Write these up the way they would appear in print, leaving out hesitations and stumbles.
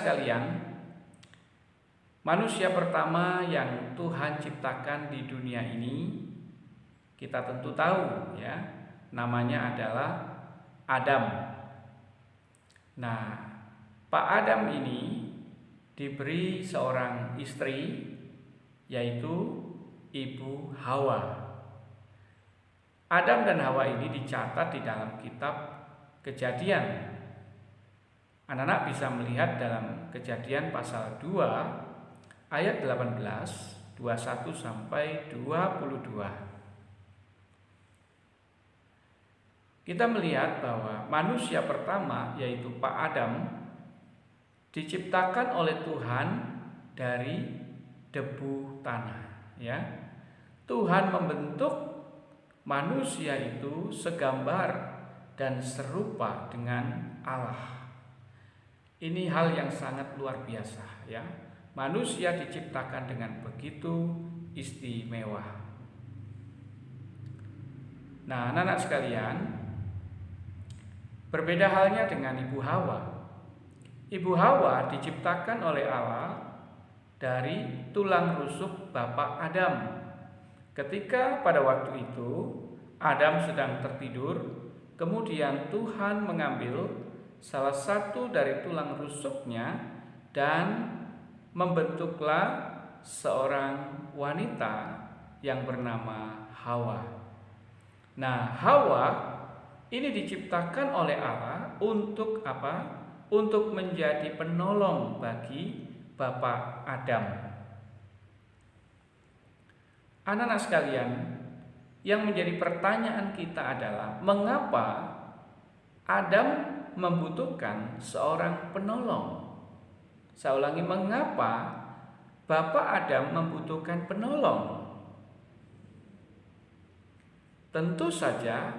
sekalian, manusia pertama yang Tuhan ciptakan di dunia ini, kita tentu tahu ya, namanya adalah Adam. Nah, Pak Adam ini diberi seorang istri, yaitu Ibu Hawa. Adam dan Hawa ini dicatat di dalam kitab Kejadian. Anak-anak bisa melihat dalam Kejadian pasal 2 ayat 18, 21 sampai 22. Kita melihat bahwa manusia pertama, yaitu Pak Adam, diciptakan oleh Tuhan dari debu tanah, ya. Tuhan membentuk manusia itu segambar dan serupa dengan Allah. Ini hal yang sangat luar biasa, ya. Manusia diciptakan dengan begitu istimewa. Nah, anak-anak sekalian, berbeda halnya dengan Ibu Hawa. Ibu Hawa diciptakan oleh Allah dari tulang rusuk Bapak Adam. Ketika pada waktu itu Adam sedang tertidur, kemudian Tuhan mengambil salah satu dari tulang rusuknya dan membentuklah seorang wanita yang bernama Hawa. Nah, Hawa ini diciptakan oleh Allah untuk apa? Untuk menjadi penolong bagi Bapak Adam. Anak-anak sekalian, yang menjadi pertanyaan kita adalah mengapa Adam membutuhkan seorang penolong? Saya ulangi, mengapa Bapak Adam membutuhkan penolong? Tentu saja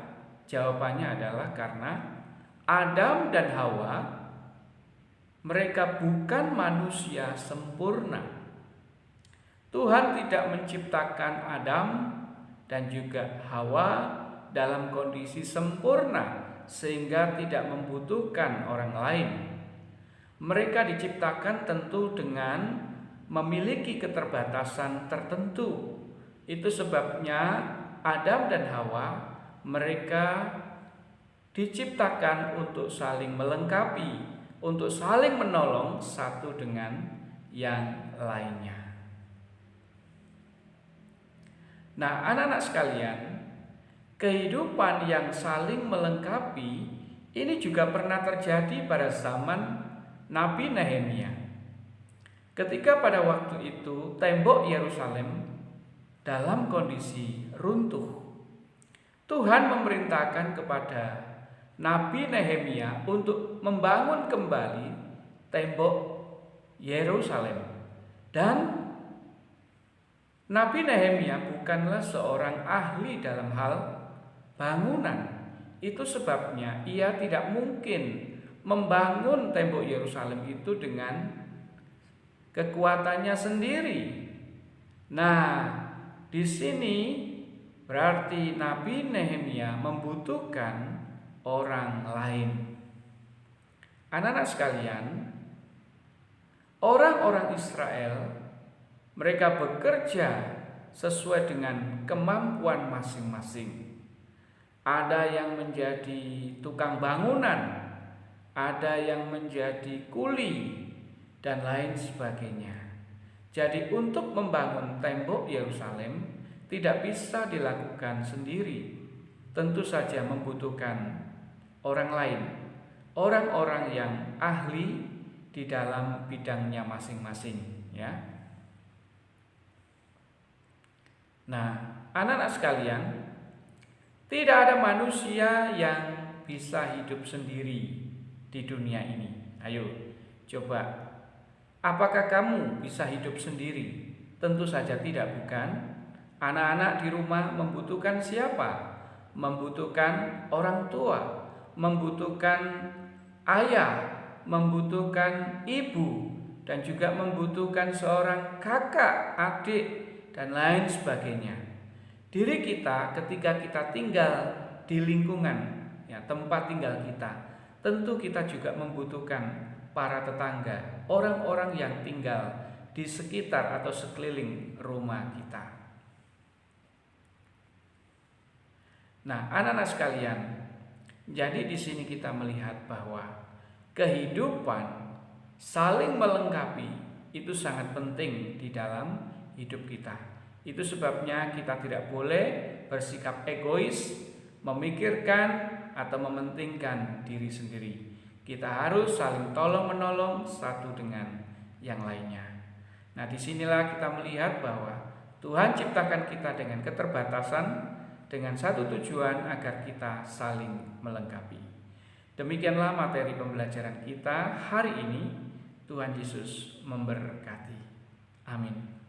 jawabannya adalah karena Adam dan Hawa, mereka bukan manusia sempurna. Tuhan tidak menciptakan Adam dan juga Hawa dalam kondisi sempurna sehingga tidak membutuhkan orang lain. Mereka diciptakan tentu dengan memiliki keterbatasan tertentu. Itu sebabnya Adam dan Hawa, mereka diciptakan untuk saling melengkapi, untuk saling menolong satu dengan yang lainnya. Nah, anak-anak sekalian, kehidupan yang saling melengkapi ini juga pernah terjadi pada zaman Nabi Nehemia. Ketika pada waktu itu tembok Yerusalem dalam kondisi runtuh, Tuhan memerintahkan kepada Nabi Nehemia untuk membangun kembali tembok Yerusalem. Dan Nabi Nehemia bukanlah seorang ahli dalam hal bangunan. Itu sebabnya ia tidak mungkin membangun tembok Yerusalem itu dengan kekuatannya sendiri. Nah, di sini berarti Nabi Nehemia membutuhkan orang lain. Anak-anak sekalian, orang-orang Israel, mereka bekerja sesuai dengan kemampuan masing-masing. Ada yang menjadi tukang bangunan, ada yang menjadi kuli, dan lain sebagainya. Jadi untuk membangun tembok Yerusalem tidak bisa dilakukan sendiri. Tentu saja membutuhkan orang lain, orang-orang yang ahli di dalam bidangnya masing-masing, ya. Nah, anak-anak sekalian, tidak ada manusia yang bisa hidup sendiri di dunia ini. Ayo, coba, apakah kamu bisa hidup sendiri? Tentu saja tidak, bukan? Anak-anak di rumah membutuhkan siapa? Membutuhkan orang tua, membutuhkan ayah, membutuhkan ibu, dan juga membutuhkan seorang kakak, adik, dan lain sebagainya. Diri kita ketika kita tinggal di lingkungan, ya, tempat tinggal kita, tentu kita juga membutuhkan para tetangga, orang-orang yang tinggal di sekitar atau sekeliling rumah kita. Nah, anak-anak sekalian, jadi di sini kita melihat bahwa kehidupan saling melengkapi itu sangat penting di dalam hidup kita. Itu sebabnya kita tidak boleh bersikap egois, memikirkan atau mementingkan diri sendiri. Kita harus saling tolong-menolong satu dengan yang lainnya. Nah, disinilah kita melihat bahwa Tuhan ciptakan kita dengan keterbatasan, dengan satu tujuan agar kita saling melengkapi. Demikianlah materi pembelajaran kita hari ini. Tuhan Yesus memberkati. Amin.